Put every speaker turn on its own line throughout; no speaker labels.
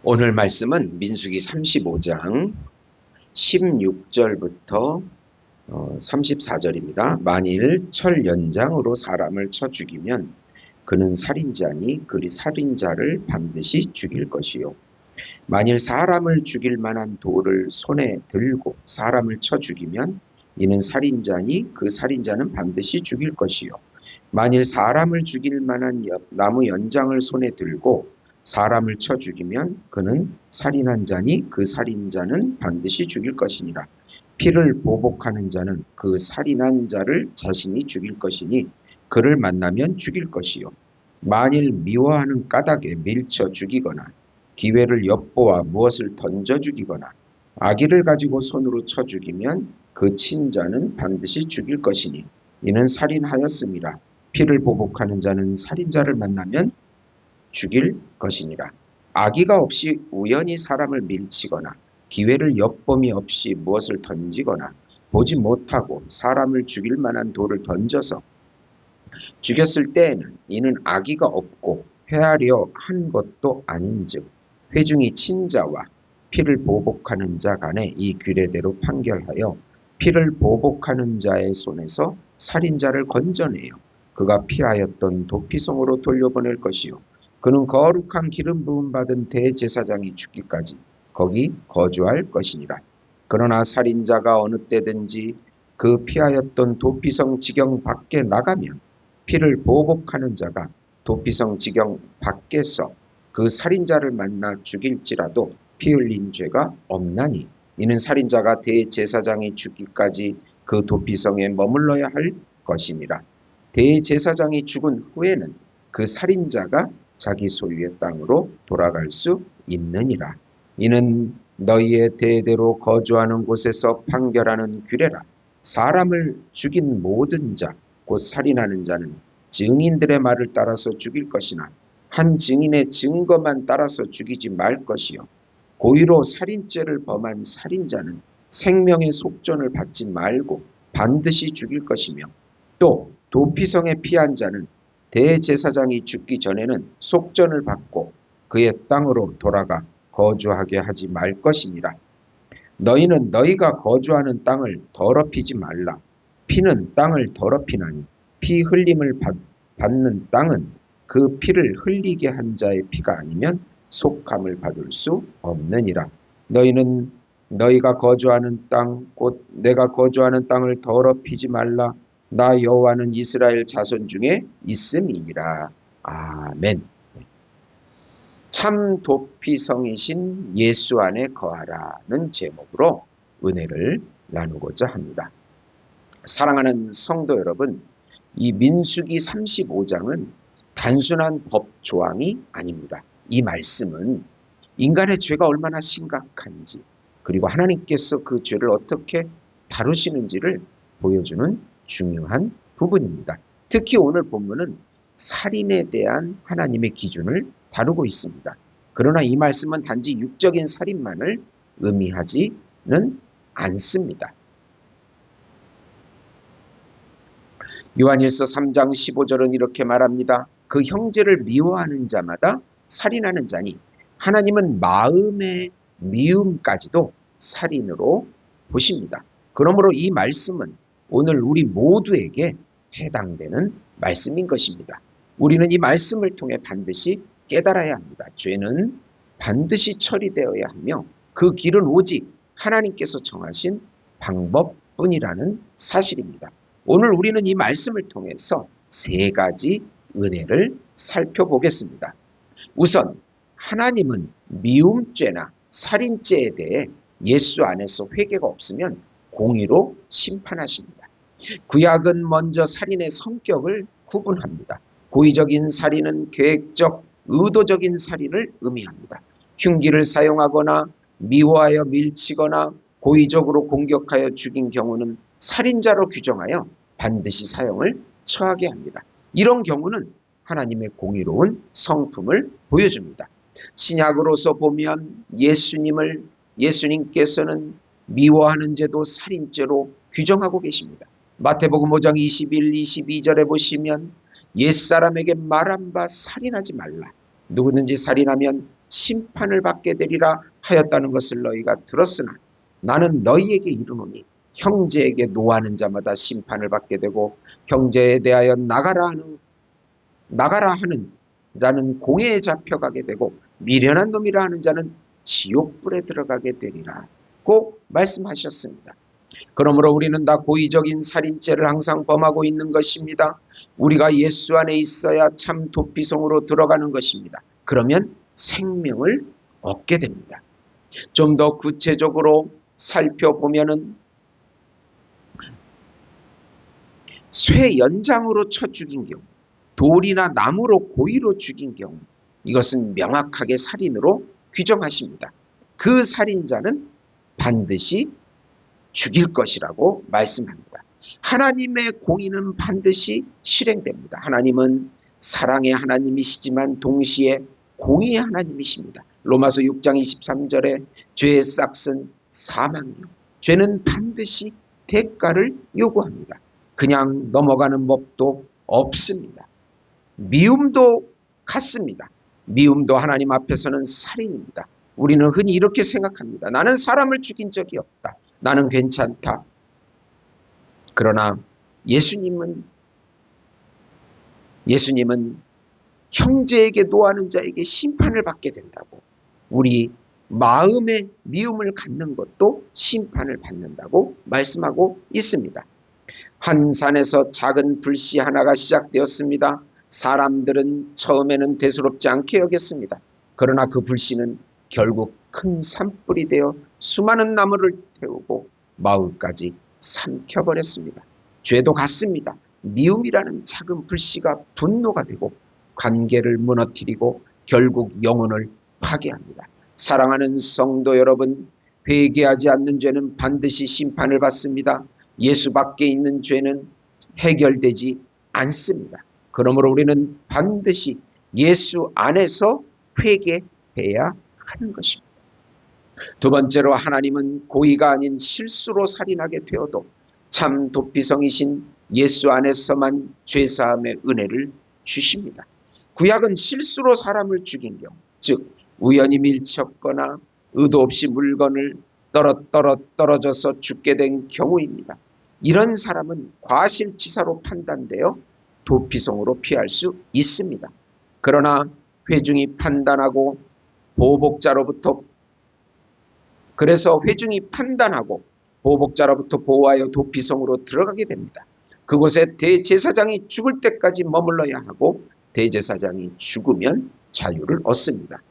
오늘 말씀은 민수기 35장 16절부터 34절입니다. 만일 철 연장으로 사람을 쳐 죽이면 그는 살인자니 그리 살인자를 반드시 죽일 것이요. 만일 사람을 죽일 만한 돌을 손에 들고 사람을 쳐 죽이면 이는 살인자니 그 살인자는 반드시 죽일 것이요. 만일 사람을 죽일 만한 나무 연장을 손에 들고 사람을 쳐 죽이면 그는 살인한 자니 그 살인자는 반드시 죽일 것이니라. 피를 보복하는 자는 그 살인한 자를 자신이 죽일 것이니 그를 만나면 죽일 것이요. 만일 미워하는 까닭에 밀쳐 죽이거나 기회를 엿보아 무엇을 던져 죽이거나 아기를 가지고 손으로 쳐 죽이면 그 친자는 반드시 죽일 것이니 이는 살인하였음이라. 피를 보복하는 자는 살인자를 만나면 죽일 것이니라. 악의가 없이 우연히 사람을 밀치거나 기회를 엿봄이 없이 무엇을 던지거나 보지 못하고 사람을 죽일 만한 돌을 던져서 죽였을 때에는 이는 악의가 없고 회하려 한 것도 아닌즉 회중이 친자와 피를 보복하는 자 간에 이 규례대로 판결하여 피를 보복하는 자의 손에서 살인자를 건져내요. 그가 피하였던 도피성으로 돌려보낼 것이요. 그는 거룩한 기름 부음 받은 대제사장이 죽기까지 거기 거주할 것이니라. 그러나 살인자가 어느 때든지 그 피하였던 도피성 지경 밖에 나가면 피를 보복하는 자가 도피성 지경 밖에서 그 살인자를 만나 죽일지라도 피 흘린 죄가 없나니 이는 살인자가 대제사장이 죽기까지 그 도피성에 머물러야 할 것이니라. 대제사장이 죽은 후에는 그 살인자가 자기 소유의 땅으로 돌아갈 수 있느니라. 이는 너희의 대대로 거주하는 곳에서 판결하는 규례라. 사람을 죽인 모든 자 곧 살인하는 자는 증인들의 말을 따라서 죽일 것이나 한 증인의 증거만 따라서 죽이지 말 것이요. 고의로 살인죄를 범한 살인자는 생명의 속전을 받지 말고 반드시 죽일 것이며 또 도피성에 피한 자는 대제사장이 죽기 전에는 속전을 받고 그의 땅으로 돌아가 거주하게 하지 말 것이니라. 너희는 너희가 거주하는 땅을 더럽히지 말라. 피는 땅을 더럽히나니 피 흘림을 받는 땅은 그 피를 흘리게 한 자의 피가 아니면 속함을 받을 수 없느니라. 너희는 너희가 거주하는 땅 곧 내가 거주하는 땅을 더럽히지 말라. 나 여호와는 이스라엘 자손 중에 있음이니라. 아멘. 참 도피성이신 예수 안에 거하라는 제목으로 은혜를 나누고자 합니다. 사랑하는 성도 여러분, 이 민수기 35장은 단순한 법 조항이 아닙니다. 이 말씀은 인간의 죄가 얼마나 심각한지 그리고 하나님께서 그 죄를 어떻게 다루시는지를 보여주는 중요한 부분입니다. 특히 오늘 본문은 살인에 대한 하나님의 기준을 다루고 있습니다. 그러나 이 말씀은 단지 육적인 살인만을 의미하지는 않습니다. 요한일서 3장 15절은 이렇게 말합니다. 그 형제를 미워하는 자마다 살인하는 자니 하나님은 마음의 미움까지도 살인으로 보십니다. 그러므로 이 말씀은 오늘 우리 모두에게 해당되는 말씀인 것입니다. 우리는 이 말씀을 통해 반드시 깨달아야 합니다. 죄는 반드시 처리되어야 하며 그 길은 오직 하나님께서 정하신 방법뿐이라는 사실입니다. 오늘 우리는 이 말씀을 통해서 세 가지 은혜를 살펴보겠습니다. 우선 하나님은 미움죄나 살인죄에 대해 예수 안에서 회개가 없으면 공의로 심판하십니다. 구약은 먼저 살인의 성격을 구분합니다. 고의적인 살인은 계획적, 의도적인 살인을 의미합니다. 흉기를 사용하거나 미워하여 밀치거나 고의적으로 공격하여 죽인 경우는 살인자로 규정하여 반드시 사형을 처하게 합니다. 이런 경우는 하나님의 공의로운 성품을 보여줍니다. 신약으로서 보면 예수님께서는 미워하는 죄도 살인죄로 규정하고 계십니다. 마태복음 5장 21, 22절에 보시면 옛사람에게 말한 바 살인하지 말라. 누구든지 살인하면 심판을 받게 되리라 하였다는 것을 너희가 들었으나 나는 너희에게 이르노니 형제에게 노하는 자마다 심판을 받게 되고 형제에 대하여 나가라 하는 자는 공회에 잡혀가게 되고 미련한 놈이라 하는 자는 지옥불에 들어가게 되리라고 말씀하셨습니다. 그러므로 우리는 다 고의적인 살인죄를 항상 범하고 있는 것입니다. 우리가 예수 안에 있어야 참 도피성으로 들어가는 것입니다. 그러면 생명을 얻게 됩니다. 좀 더 구체적으로 살펴보면은 쇠 연장으로 쳐 죽인 경우, 돌이나 나무로 고의로 죽인 경우, 이것은 명확하게 살인으로 규정하십니다. 그 살인자는 반드시 죽일 것이라고 말씀합니다. 하나님의 공의는 반드시 실행됩니다. 하나님은 사랑의 하나님이시지만 동시에 공의의 하나님이십니다. 로마서 6장 23절에 죄의 싹은 사망이요 죄는 반드시 대가를 요구합니다. 그냥 넘어가는 법도 없습니다. 미움도 같습니다. 미움도 하나님 앞에서는 살인입니다. 우리는 흔히 이렇게 생각합니다. 나는 사람을 죽인 적이 없다. 나는 괜찮다. 그러나 예수님은 형제에게 노하는 자에게 심판을 받게 된다고, 우리 마음의 미움을 갖는 것도 심판을 받는다고 말씀하고 있습니다. 한 산에서 작은 불씨 하나가 시작되었습니다. 사람들은 처음에는 대수롭지 않게 여겼습니다. 그러나 그 불씨는 결국 큰 산불이 되어 수많은 나무를 태우고 마을까지 삼켜버렸습니다. 죄도 같습니다. 미움이라는 작은 불씨가 분노가 되고 관계를 무너뜨리고 결국 영혼을 파괴합니다. 사랑하는 성도 여러분, 회개하지 않는 죄는 반드시 심판을 받습니다. 예수 밖에 있는 죄는 해결되지 않습니다. 그러므로 우리는 반드시 예수 안에서 회개해야 하는 것입니다. 두 번째로, 하나님은 고의가 아닌 실수로 살인하게 되어도 참 도피성이신 예수 안에서만 죄사함의 은혜를 주십니다. 구약은 실수로 사람을 죽인 경우, 즉 우연히 밀쳤거나 의도 없이 물건을 떨어져서 죽게 된 경우입니다. 이런 사람은 과실치사로 판단되어 도피성으로 피할 수 있습니다. 그러나 회중이 판단하고 보복자로부터 보호하여 도피성으로 들어가게 됩니다. 그곳에 대제사장이 죽을 때까지 머물러야 하고 대제사장이 죽으면 자유를 얻습니다.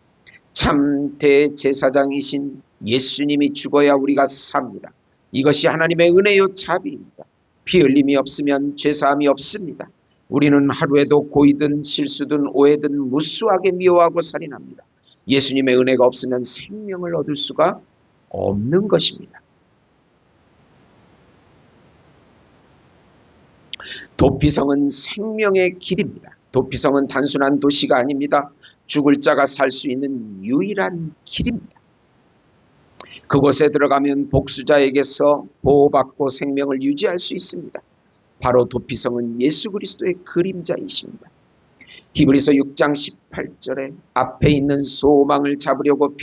참 대제사장이신 예수님이 죽어야 우리가 삽니다. 이것이 하나님의 은혜요 자비입니다. 피 흘림이 없으면 죄사함이 없습니다. 우리는 하루에도 고의든 실수든 오해든 무수하게 미워하고 살인합니다. 예수님의 은혜가 없으면 생명을 얻을 수가 없는 것입니다. 도피성은 생명의 길입니다. 도피성은 단순한 도시가 아닙니다. 죽을 자가 살 수 있는 유일한 길입니다. 그곳에 들어가면 복수자에게서 보호받고 생명을 유지할 수 있습니다. 바로 도피성은 예수 그리스도의 그림자이십니다. 히브리서 6장 18절에 앞에 있는 소망을 잡으려고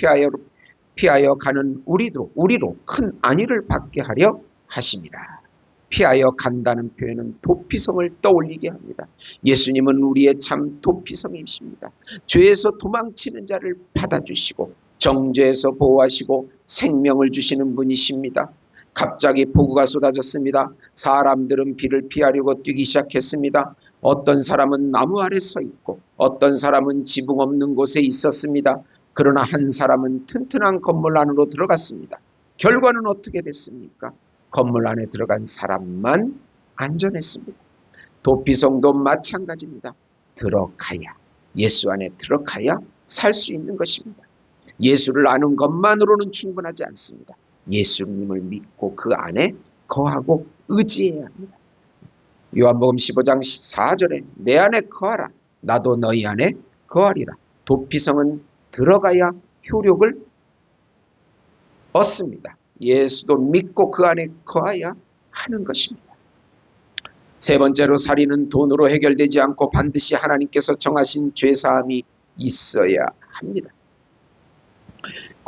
피하여 가는 우리로 큰 안위를 받게 하려 하심이라. 피하여 간다는 표현은 도피성을 떠올리게 합니다. 예수님은 우리의 참 도피성이십니다. 죄에서 도망치는 자를 받아주시고 정죄에서 보호하시고 생명을 주시는 분이십니다. 갑자기 폭우가 쏟아졌습니다. 사람들은 비를 피하려고 뛰기 시작했습니다. 어떤 사람은 나무 아래 서 있고 어떤 사람은 지붕 없는 곳에 있었습니다. 그러나 한 사람은 튼튼한 건물 안으로 들어갔습니다. 결과는 어떻게 됐습니까? 건물 안에 들어간 사람만 안전했습니다. 도피성도 마찬가지입니다. 예수 안에 들어가야 살 수 있는 것입니다. 예수를 아는 것만으로는 충분하지 않습니다. 예수님을 믿고 그 안에 거하고 의지해야 합니다. 요한복음 15장 4절에 내 안에 거하라 나도 너희 안에 거하리라. 도피성은 들어가야 효력을 얻습니다. 예수도 믿고 그 안에 거하야 하는 것입니다. 세 번째로, 살인은 돈으로 해결되지 않고 반드시 하나님께서 정하신 죄사함이 있어야 합니다.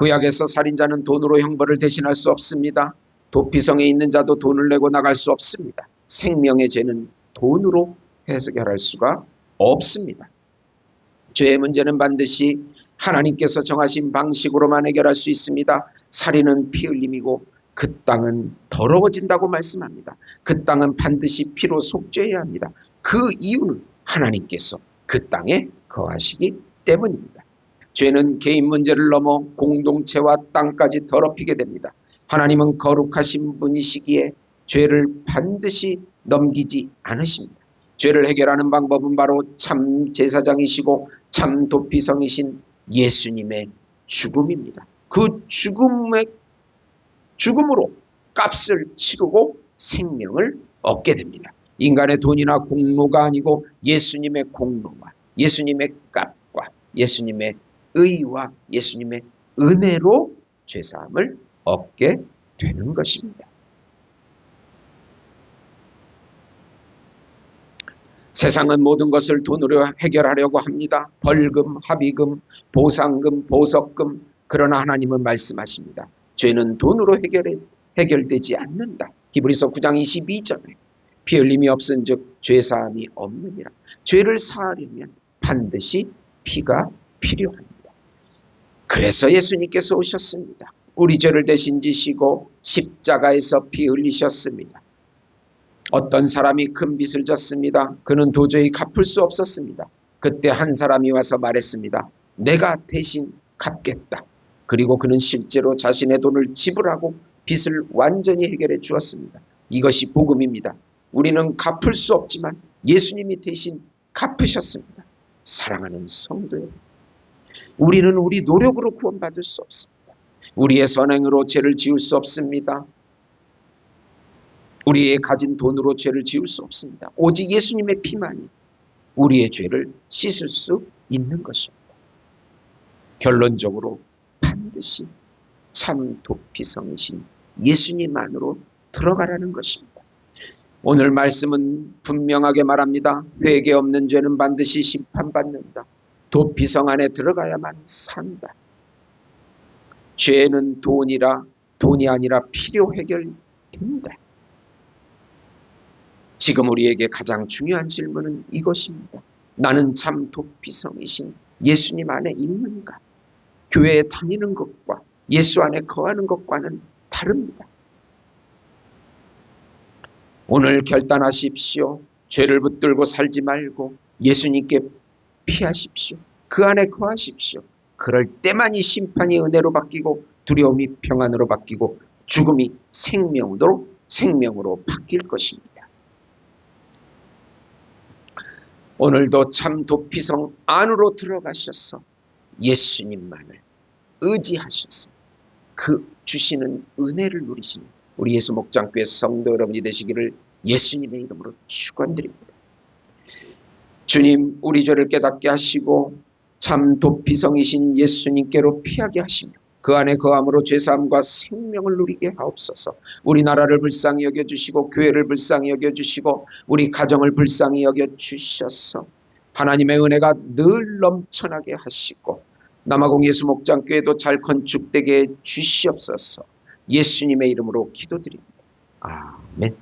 구약에서 살인자는 돈으로 형벌을 대신할 수 없습니다. 도피성에 있는 자도 돈을 내고 나갈 수 없습니다. 생명의 죄는 돈으로 해결할 수가 없습니다. 죄의 문제는 반드시 하나님께서 정하신 방식으로만 해결할 수 있습니다. 살인은 피 흘림이고 그 땅은 더러워진다고 말씀합니다. 그 땅은 반드시 피로 속죄해야 합니다. 그 이유는 하나님께서 그 땅에 거하시기 때문입니다. 죄는 개인 문제를 넘어 공동체와 땅까지 더럽히게 됩니다. 하나님은 거룩하신 분이시기에 죄를 반드시 넘기지 않으십니다. 죄를 해결하는 방법은 바로 참 제사장이시고 참 도피성이신 예수님의 죽음입니다. 그 죽음으로 값을 치르고 생명을 얻게 됩니다. 인간의 돈이나 공로가 아니고 예수님의 공로와 예수님의 값과 예수님의 의와 예수님의 은혜로 죄사함을 얻게 되는 것입니다. 세상은 모든 것을 돈으로 해결하려고 합니다. 벌금, 합의금, 보상금, 보석금. 그러나 하나님은 말씀하십니다. 죄는 돈으로 해결되지 않는다. 히브리서 9장 22절에 피 흘림이 없은즉 죄사함이 없느니라. 죄를 사하려면 반드시 피가 필요합니다. 그래서 예수님께서 오셨습니다. 우리 죄를 대신 지시고 십자가에서 피 흘리셨습니다. 어떤 사람이 큰 빚을 졌습니다. 그는 도저히 갚을 수 없었습니다. 그때 한 사람이 와서 말했습니다. 내가 대신 갚겠다. 그리고 그는 실제로 자신의 돈을 지불하고 빚을 완전히 해결해 주었습니다. 이것이 복음입니다. 우리는 갚을 수 없지만 예수님이 대신 갚으셨습니다. 사랑하는 성도 여러분, 우리는 우리 노력으로 구원받을 수 없습니다. 우리의 선행으로 죄를 지을 수 없습니다. 우리의 가진 돈으로 죄를 지을 수 없습니다. 오직 예수님의 피만이 우리의 죄를 씻을 수 있는 것입니다. 결론적으로 반드시 참 도피성이신 예수님 안으로 들어가라는 것입니다. 오늘 말씀은 분명하게 말합니다. 회개 없는 죄는 반드시 심판받는다. 도피성 안에 들어가야만 산다. 죄는 돈이 아니라 필요 해결됩니다. 지금 우리에게 가장 중요한 질문은 이것입니다. 나는 참 도피성이신 예수님 안에 있는가? 교회에 다니는 것과 예수 안에 거하는 것과는 다릅니다. 오늘 결단하십시오. 죄를 붙들고 살지 말고 예수님께 피하십시오. 그 안에 거하십시오. 그럴 때만이 심판이 은혜로 바뀌고 두려움이 평안으로 바뀌고 죽음이 생명으로 바뀔 것입니다. 오늘도 참 도피성 안으로 들어가셔서 예수님만을 의지하셔서 그 주시는 은혜를 누리시는 우리 예수 목장교회 성도 여러분이 되시기를 예수님의 이름으로 축원드립니다. 주님, 우리 죄를 깨닫게 하시고 참 도피성이신 예수님께로 피하게 하시며 그 안에 거함으로 죄사함과 생명을 누리게 하옵소서. 우리나라를 불쌍히 여겨주시고 교회를 불쌍히 여겨주시고 우리 가정을 불쌍히 여겨주셔서 하나님의 은혜가 늘 넘쳐나게 하시고 남아공 예수 목장교회도 잘 건축되게 주시옵소서. 예수님의 이름으로 기도드립니다. 아멘.